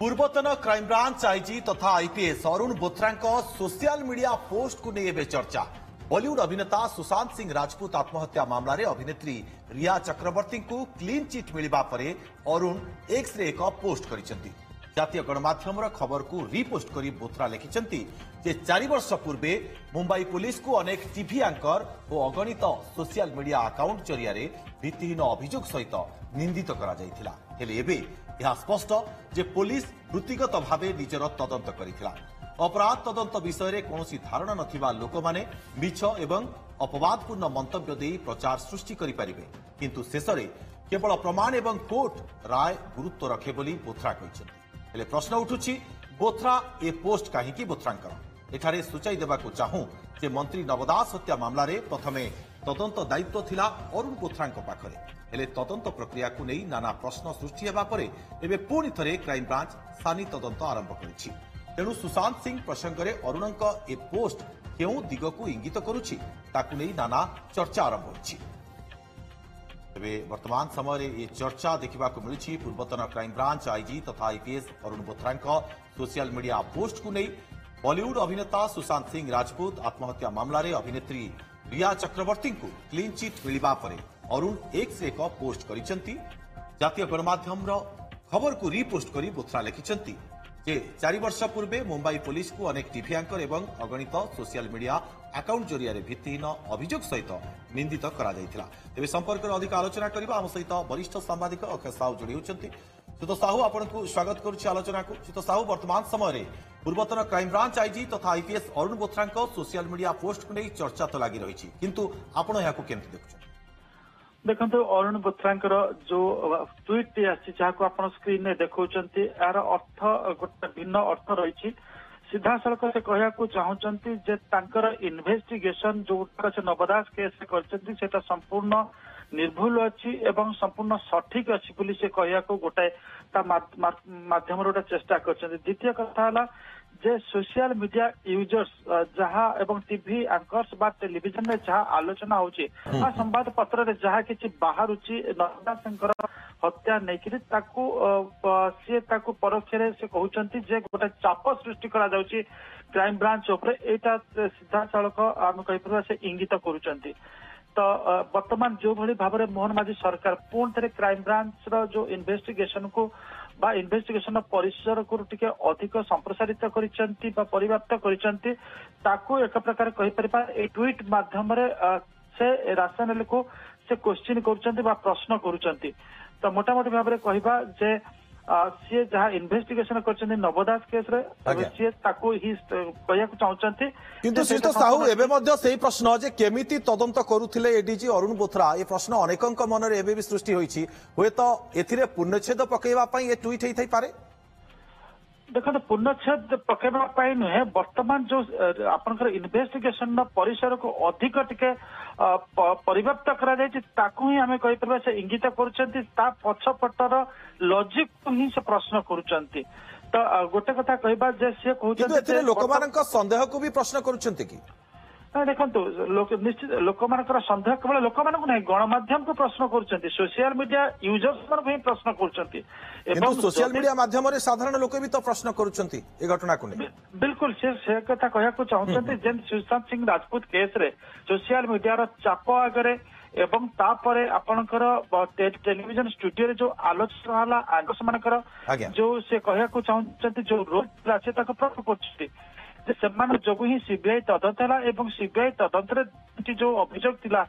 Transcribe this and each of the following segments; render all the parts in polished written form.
पूर्वतन crime branch IG तथा IPS Arun Bothra social media post को नहीं चर्चा। बॉलीवुड अभिनेता सुशांत सिंह राजपूत आत्महत्या मामला रे अभिनेत्री रिया चक्रवर्ती को क्लीन चिट मिलवा पर अरुण एक्स रे एक पोस्ट करिसेंती। जातीय गणमाध्यम खबर को रिपोस्ट करी बोथ्रा लिखिसेंती जे 4 वर्ष पूर्वे मुंबई पुलिस को अनेक टीवी एंकर और अगणित सोशल मीडिया अकाउंट जरिया भित्तिहीन अभियोग सहित निंदित करा जायथिला। हेले एबे यह स्पष्ट जे पुलिस वृत्तिगत भाव निजर तदंत करिथिला। अपराध तदंत विषय में कौन धारणा नथिबा लोक माने मिछ एवं अपवादपूर्ण मंतव्य दे प्रचार सृष्टि करिपारिबे, किंतु शेष में केवल प्रमाण एवं कोर्ट राय गुरुत्व रखे बोली बोथ्रा कहिसेंती। हेले प्रश्न उठुछि बोथ्रा ए पोस्ट काहीकि बोथ्रांकर। एठारे सूचाई देबाकू चाहूं जे मंत्री नवदास हत्या मामला रे प्रथमे तदंत दायित्व थिला अरुण बोथ्रांक पाखरे। हेले तदंत प्रक्रिया को नहीं नाना प्रश्न सृष्टि हेबा परे एबे पुणी थरे क्राइमब्रांच सानी तदंत आरंभ करिछि। तेणु सुशांत सिंह प्रसंग में अरुणक ए पोस्ट केउ दिग को इंगित करुछि ताकू नहीं नाना चर्चा आरंभ होछि। एबे वर्तमान समय ये चर्चा देखा मिली पूर्वतन क्राइमब्रांच आईजी तथा आईपीएस अरुण बोथ्रांक सोशल मीडिया पोस्ट को नहीं बॉलीवुड अभिनेता सुशांत सिंह राजपूत आत्महत्या मामला रे अभिनेत्री रिया चक्रवर्ती को क्लीन चिट मिलवा पर अरुण एक्स एक पोस्ट करिसेंती। जातीय गणमाध्यम खबर को रिपोस्ट करी बोथ्रा लिखिसेंती जे 4 वर्ष पूर्वे मुंबई पुलिस को अनेक टीवी एंकर एवं अगणित सोशल मीडिया अकाउंट जरिया भित्तिहीन अभियोग सहित निंदित करा जायथिला। तेबे संपर्क में अधिक आलोचना करबा हम सहित वरिष्ठ सांबादिक अक्षय साहू जोड़ी होचंती। चित्त साहू आपनको स्वागत करुछि आलोचना को। चित्त साहू वर्तमान समय रे पूर्वतन क्राइमब्रांच आईजी तथा IPS Arun Bothra social media post को नहीं चर्चा तो लगी रही, किंतु आपण यहां को केमति देखुछ? देखो अरुण बोथ्रांकर जो ट्वीट जहाँ आप स्क्रीन में देखते यार अर्थ गोटे भिन्न अर्थ रही। सीधा सड़क से कहना चाहते जे तांकर इन्वेस्टिगेशन जो से नवदास केस कर संपूर्ण निर्भुल अच्छी एवं संपूर्ण सठिक अच्छी बोली से कहना गोटे माध्यम गोटे चेष्टा कर। द्वितीय कथा है जे सोशल मीडिया यूजर्स जहाँ एवं टीवी एंकर्स बा टेलीविजन में जहाँ आलोचना होची संवाद पत्र रे जहाँ किछि बाहरुची नवदास हत्या नहीं सी परोक्ष से कहते जे गोटे चाप सृष्टि करा जाउची क्राइम ब्रांच उपरे एटा सीधा सड़क आम कहीपर से इंगित करुचंती। तो वर्तमान जो भली भाव में मोहन माझी सरकार पुणी थे क्राइम ब्रांच रो जो इन्वेस्टिगेशन को बा इन्वेस्टिगेशन परिसर को टिके अधिक संप्रसारित करिसेंती बा परिव्याप्त करिसेंती ताकू एक प्रकार कहि परिबा ए ट्वीट माध्यम रे से राशनल को से क्वेश्चन करुचंती बा प्रश्न करुचंती। तो मोटामोटी भाव में कहबा जे सी जहाँ इन्वेस्टिगेशन कर नवदास केस सी कहना चाहते किंतु श्रीत साहू एबे मध्य सेही प्रश्न जे केमिति तदंत करुथिले एडीजी अरुण बोथ्रा ये प्रश्न अनेकंक मन रे एबे भी सृष्टि होईछि। होय तो एथिरे पूर्णच्छेद पकेबा पई ए ट्वीट हेई थाई पारे। देखो पूर्णच्छेद पकेबा नुहे वर्तमान जो आपनकर इन्वेस्टिगेशन परिसर को अधिक टिके परिव्याप्त करा जायछि ताकू ही आमे कहि परबा से इंगित करूछंती ता पछपटर लॉजिक को ही से प्रश्न करूछंती। तो गोटे कथा कहबा जे से कहउछंती लोक मानक संदेह को भी प्रश्न करूछंती कि देखो निश्चित लोक मानकर संदेह केवल लोक मानक नहीं गणमाध्यम को प्रश्न करूछंती सोशल मीडिया यूजर्स मन भी प्रश्न करूछंती एवं सोशल मीडिया माध्यम रे साधारण लोक भी तो प्रश्न करूछंती ए घटना को नहीं। बिल्कुल से कथा कहया को चाहउछंती जेन सुशांत सिंह राजपूत केस रे सोशल मीडिया रो चाप आगरे एवं तापरे आपनकर टेलीविजन स्टूडियो रे जो आलोचना हला आगस मानकर जो से कहया को चाहउछंती जो रोज राचे तक प्रश्न करछती जे समान जोगु ही सीबीआई तदंत है एवं सीबीआई तदंत जो अभियोग थिला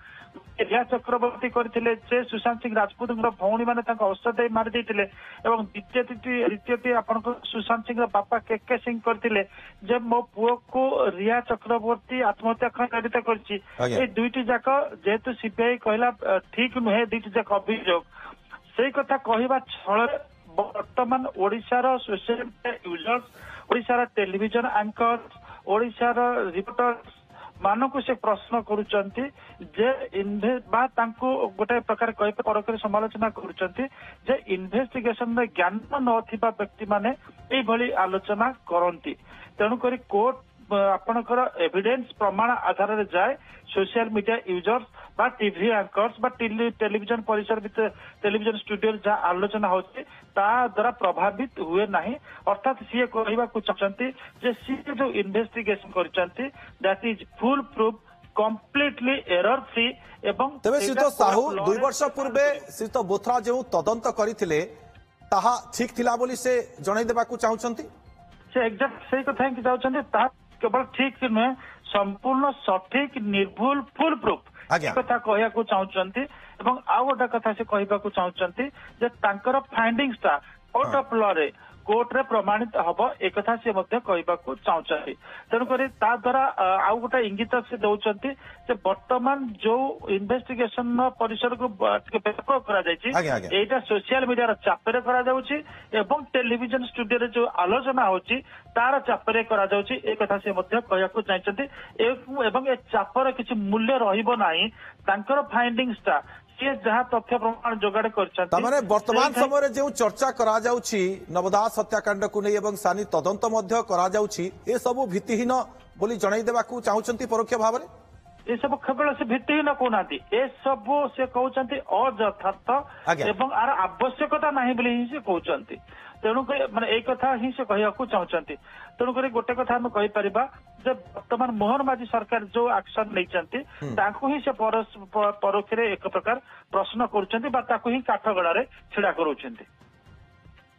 रिया चक्रवर्ती करथिले जे सुशांत सिंह राजपूत भौणी माने तांको औषध मारि देथिले एवं द्वितीय आपनको सुशांत सिंह बापा के सिंह करथिले जे मो पुओ को रिया चक्रवर्ती आत्महत्या कारित करछि। ए दुईटी जाक जेतु सीबीआई कहला ठीक नुहे दुईटी जाक अभियोग सेही कथा कहबा छळ वर्तमान ओडिशार सोशल मीडिया यूजर्स ओडिशार टेलीविजन एंकर्स ओडिशार रिपोर्टर्स मानक से प्रश्न करुचंती जे गोटे प्रकार कही समालोचना करुचंती जे इन्वेस्टिगेशन ज्ञान नथिबा व्यक्ति माने एई भली आलोचना करंती। तेणुक कोर्ट ଆପଣଙ୍କର ଏଭିଡେନ୍ସ ପ୍ରମାଣ ଆଧାରରେ ଯାଏ सोशल मीडिया यूजर्स बा टीवी एंकर्स बा टेलीविजन परिसर भितर टेलीविजन स्टूडियो जहाँ आलोचना होती ता द्वारा प्रभावित हुए नहीं अर्थात सी कहवा चाहते सी जो इन्वेस्टिगेशन करछंती that is foolproof completely error free एवं तेबे श्रीत साहू 2 वर्ष पूर्वे श्रीत बोथरा जो तदंत करथिले ताहा ठीक थिला बोली से जणाई देबाकू चाहुचंती से एग्जैक्ट सही कथा कि चाहुचंती ता केवल ठीक नुहे संपूर्ण सठिक निर्भुल फुल प्रूफ कथा कहया चाहते एवं आउ गोटे कथा से कहवाक चाहते तांकर फाइंडिंग्स टा कोर्ट ऑफ लॉ रे कोर्ट रे प्रमाणित हम एक कथा से कहवाक चाहते तेणुक द्वारा आउ गोटे इंगित से दौरान वर्तमान जो इन्वेस्टिगेशन परिसर को व्यापक करा सोशल मीडिया चापे एवं टेलीविजन स्टूडियो जो आलोचना होची तार चापे करा कथा से कहवाक चाहते एवं ए चापर किसी मूल्य रहिबो नाही तांकर फाइंडिंग्स टा जहाँ तथ्य प्रमाण जोगाड़ कर वर्तमान समय जो चर्चा करा जाउछि नवदास हत्याकांड को नहीं एवं सानी तदंत मध्य करा जाउछि ए सब भित्तिहीन बोली जणाई देबाकू चाहुचंती परोक्ष भाव में ये सब केवल से भित्तिहीन कहना ए सब से कहते अयथार्थ एवं आर आवश्यकता नहीं बोली ही से कहते तेणुक माने एक कथा ही से कहवाक चाहते तेणुक गोटे कथा हम कहीपर वर्तमान मोहन माझी सरकार जो एक्शन नहीं से परोक्ष एक प्रकार प्रश्न कर काठगड़ा छिड़ा कर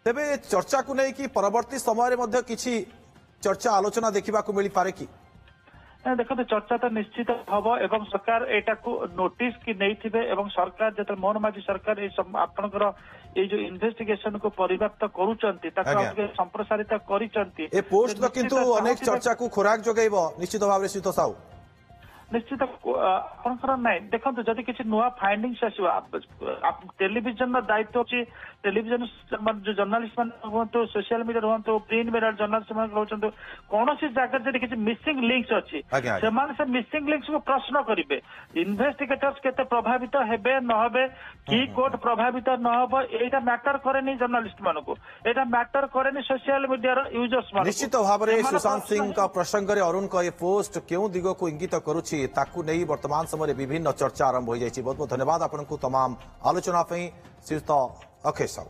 तेबे चर्चा को नहीं कि परवर्ती समय में किसी चर्चा आलोचना देखा मिल पारे कि देखते चर्चा तो निश्चित हम एवं सरकार एटा को नोटिस की नहीं थे एवं सरकार जो मोहन माझी सरकार आपनकर ये जो इन्वेस्टिगेशन को परिव्याप्त करूचंती संप्रसारित करिचंती ए पोस्ट तो किंतु अनेक चर्चा को खोराक जगैबो निश्चित भाव श्रीत साहू निश्चित आपनकर नहीं देखो जदि किसी नुआ फाइंडिंग्स आसवा टेलीविजन दायित्व अच्छी टेलीविजन जो जर्नालीस्ट मैंने हूँ सोशल मीडिया हूँ प्रिंट मीडिया जर्नालीस्ट रोचंतु कौन सी जगह जब किसी मिसिंग लिंक्स अच्छी से मिसिंग लिंक्स को प्रश्न करेंगे इन्वेस्टिगेटर्स केते प्रभावित हेबे न हेबे कि कोर्ट प्रभावित न हो एटा मैटर करे जर्नालीस्ट मानक एटा मैटर करे सोशल मीडिया यूजर्स निश्चित भाव में सुशांत सिंह का प्रसंग में अरुण का ये पोस्ट क्यों दिग को इंगित करुछि ताकू नहीं वर्तमान समय विभिन्न चर्चा आरंभ हो जाए बहुत बहुत धन्यवाद आपको तमाम आलोचना श्रीयुत अक्षय साहू।